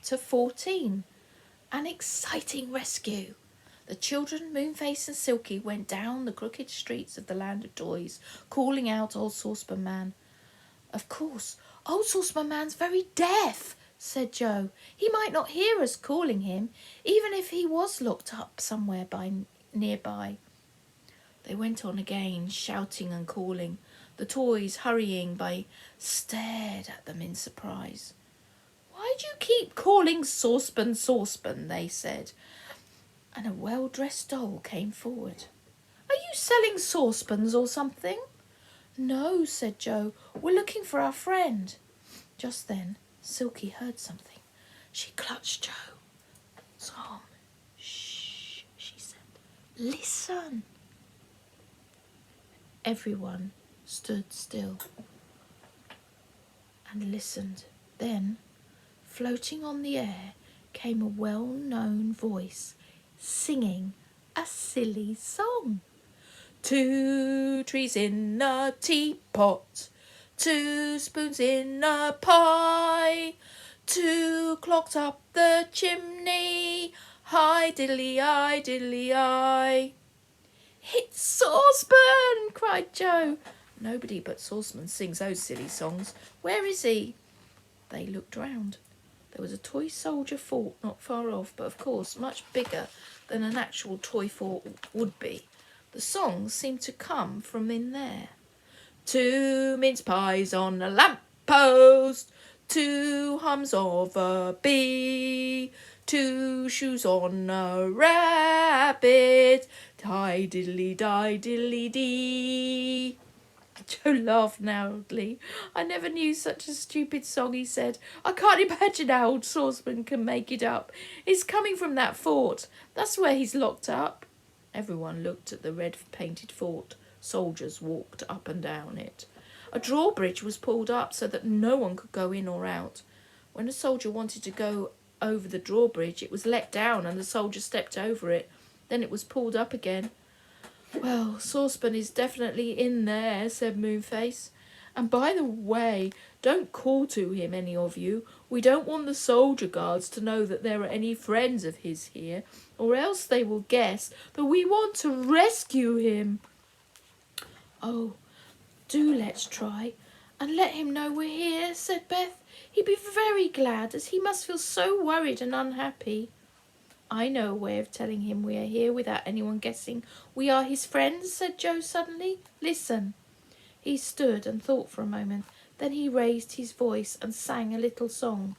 Chapter 14. An exciting rescue. The children, Moonface and Silky, went down the crooked streets of the Land of Toys, calling out Old Saucepan Man. Of course, Old Saucepan Man's very deaf, said Joe. He might not hear us calling him, even if he was locked up somewhere nearby. They went on again, shouting and calling. The toys, hurrying by, stared at them in surprise. Why do you keep calling Saucepan, Saucepan? They said. And a well-dressed doll came forward. Are you selling saucepans or something? No, said Joe. We're looking for our friend. Just then, Silky heard something. She clutched Joe's arm. Shh, she said. Listen. Everyone stood still and listened. Then, floating on the air, came a well-known voice singing a silly song. 2 trees in a teapot, 2 spoons in a pie, 2 clocks up the chimney, hi diddly-eye, diddly-eye. It's Saucepan, cried Joe. Nobody but Saucepan sings those silly songs. Where is he? They looked round. There was a toy soldier fort not far off, but of course much bigger than an actual toy fort would be. The songs seemed to come from in there. 2 mince pies on a lamp-post, 2 hums of a bee, 2 shoes on a rabbit, die-diddly-die, diddly-dee. Joe laughed loudly. I never knew such a stupid song, he said. I can't imagine how Old Saucepan can make it up. It's coming from that fort. That's where he's locked up. Everyone looked at the red-painted fort. Soldiers walked up and down it. A drawbridge was pulled up so that no one could go in or out. When a soldier wanted to go over the drawbridge, it was let down and the soldier stepped over it. Then it was pulled up again. Well, Saucepan is definitely in there, said Moonface. And by the way, don't call to him, any of you. We don't want the soldier guards to know that there are any friends of his here, or else they will guess that we want to rescue him. Oh, do let's try, and let him know we're here, said Beth. He'd be very glad, as he must feel so worried and unhappy. I know a way of telling him we are here without anyone guessing we are his friends, said Joe suddenly. Listen. He stood and thought for a moment. Then he raised his voice and sang a little song.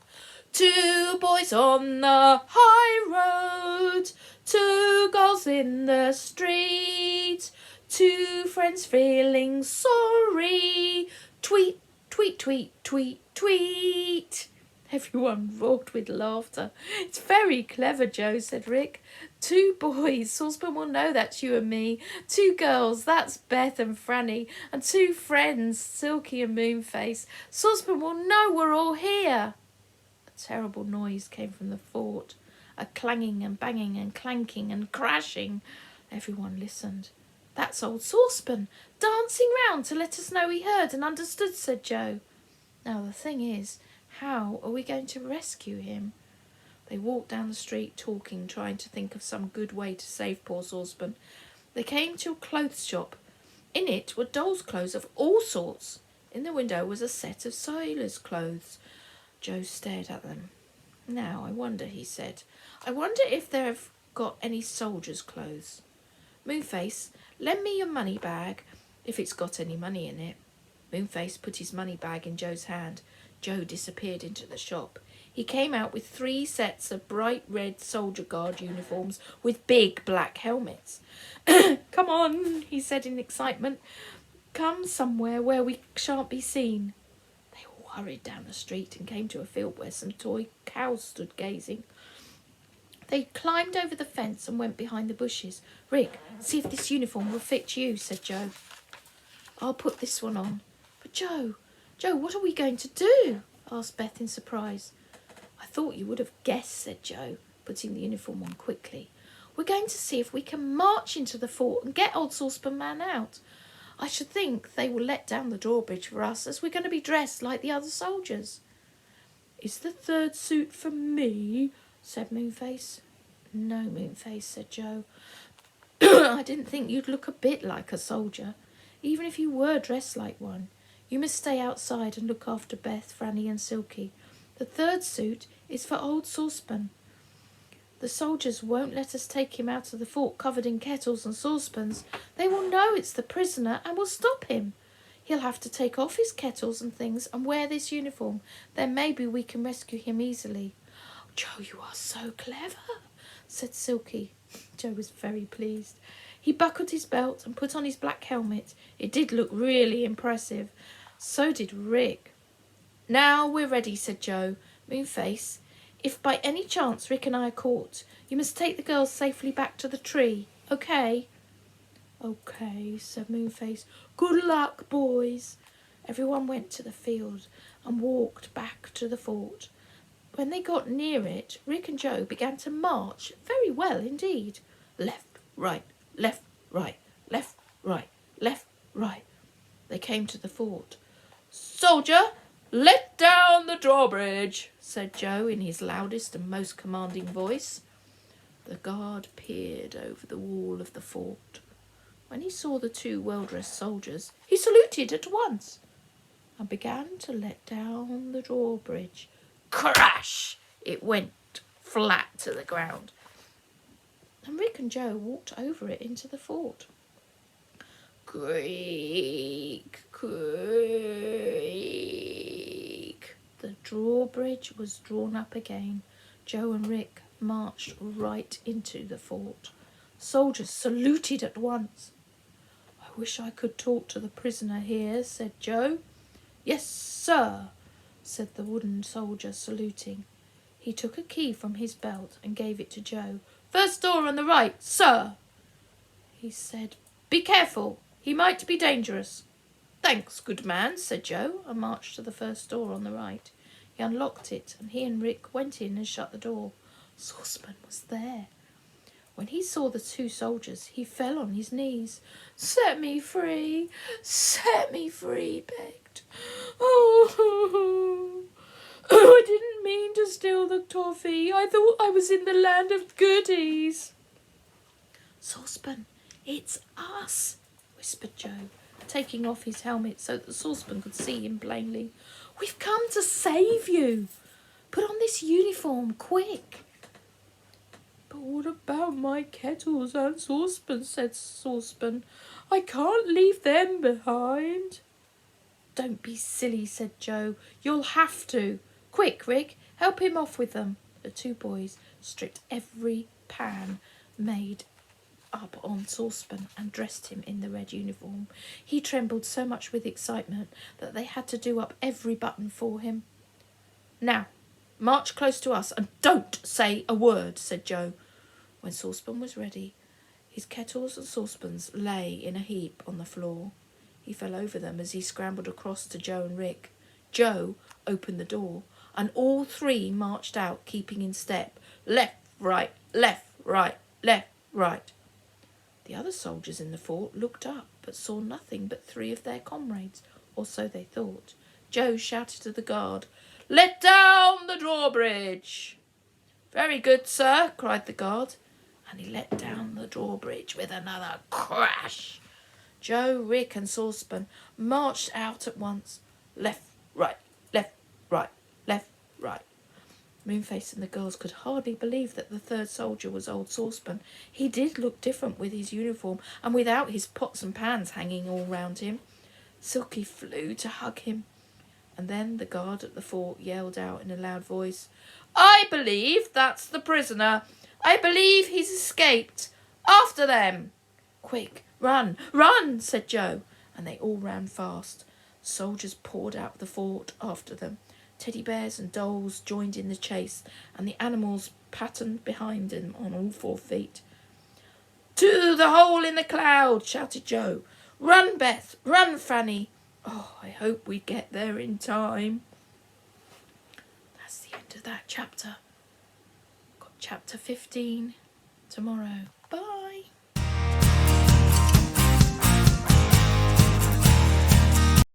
2 boys on the high road, 2 girls in the street, 2 friends feeling sorry, tweet, tweet, tweet, tweet, tweet. Everyone roared with laughter. It's very clever, Joe, said Rick. 2 boys, Saucepan will know that's you and me. 2 girls, that's Beth and Frannie. And 2 friends, Silky and Moonface. Saucepan will know we're all here. A terrible noise came from the fort. A clanging and banging and clanking and crashing. Everyone listened. That's old Saucepan, dancing round to let us know he heard and understood, said Joe. Now the thing is, how are we going to rescue him? They walked down the street talking, trying to think of some good way to save poor Saucepan. They came to a clothes shop. In it were dolls' clothes of all sorts. In the window was a set of sailors' clothes. Joe stared at them. Now, I wonder, he said. I wonder if they've got any soldiers' clothes. Moonface, lend me your money bag, if it's got any money in it. Moonface put his money bag in Joe's hand. Joe disappeared into the shop. He came out with 3 sets of bright red soldier guard uniforms with big black helmets. Come on, he said in excitement. Come somewhere where we shan't be seen. They all hurried down the street and came to a field where some toy cows stood gazing. They climbed over the fence and went behind the bushes. Rick, see if this uniform will fit you, said Joe. I'll put this one on. But Joe, what are we going to do? Asked Beth in surprise. I thought you would have guessed, said Joe, putting the uniform on quickly. We're going to see if we can march into the fort and get old Saucepan Man out. I should think they will let down the drawbridge for us, as we're going to be dressed like the other soldiers. Is the third suit for me? Said Moonface. No, Moonface, said Joe. I didn't think you'd look a bit like a soldier, even if you were dressed like one. You must stay outside and look after Beth, Frannie and Silky. The third suit is for old Saucepan. The soldiers won't let us take him out of the fort covered in kettles and saucepans. They will know it's the prisoner and will stop him. He'll have to take off his kettles and things and wear this uniform. Then maybe we can rescue him easily. Oh, Joe, you are so clever, said Silky. Joe was very pleased. He buckled his belt and put on his black helmet. It did look really impressive. So did Rick. Now we're ready, said Joe. Moonface, if by any chance Rick and I are caught, you must take the girls safely back to the tree, okay? Okay, said Moonface. Good luck, boys. Everyone went to the field and walked back to the fort. When they got near it, Rick and Joe began to march very well indeed. Left, right, left, right, left, right, left, right. They came to the fort. Soldier, let down the drawbridge, said Joe in his loudest and most commanding voice. The guard peered over the wall of the fort. When he saw the two well-dressed soldiers, he saluted at once and began to let down the drawbridge. Crash! It went flat to the ground, and Rick and Joe walked over it into the fort. Creak, creak. The drawbridge was drawn up again. Joe and Rick marched right into the fort. Soldiers saluted at once. I wish I could talk to the prisoner here, said Joe. Yes, sir, said the wooden soldier, saluting. He took a key from his belt and gave it to Joe. First door on the right, sir. He said, be careful, he might be dangerous. Thanks, good man, said Joe, and marched to the first door on the right. He unlocked it, and he and Rick went in and shut the door. Saucepan was there. When he saw the two soldiers, he fell on his knees. Set me free, begged. Oh, I didn't mean to steal the toffee. I thought I was in the land of goodies. Saucepan, it's us, whispered Joe, taking off his helmet so that Saucepan could see him plainly. We've come to save you. Put on this uniform, quick. But what about my kettles and saucepans, said Saucepan. I can't leave them behind. Don't be silly, said Joe. You'll have to. Quick, Rick, help him off with them. The two boys stripped every pan made up on Saucepan and dressed him in the red uniform. He trembled so much with excitement that they had to do up every button for him. Now, march close to us and don't say a word, said Joe. When Saucepan was ready, his kettles and saucepans lay in a heap on the floor. He fell over them as he scrambled across to Joe and Rick. Joe opened the door, and all three marched out, keeping in step. Left, right, left, right, left, right. The other soldiers in the fort looked up, but saw nothing but three of their comrades, or so they thought. Joe shouted to the guard, let down the drawbridge. Very good, sir, cried the guard, and he let down the drawbridge with another crash. Joe, Rick and Saucepan marched out at once. Left, right, left, right, left, right. Moonface and the girls could hardly believe that the third soldier was old Saucepan. He did look different with his uniform and without his pots and pans hanging all round him. Silky flew to hug him. And then the guard at the fort yelled out in a loud voice, I believe that's the prisoner. I believe he's escaped. After them. Quick, run, run, said Joe, and they all ran fast. Soldiers poured out of the fort after them. Teddy bears and dolls joined in the chase, and the animals patterned behind them on all 4 feet. To the hole in the cloud, shouted Joe. Run, Beth, run, Frannie. Oh, I hope we get there in time. That's the end of that chapter. Got chapter 15 tomorrow. Bye.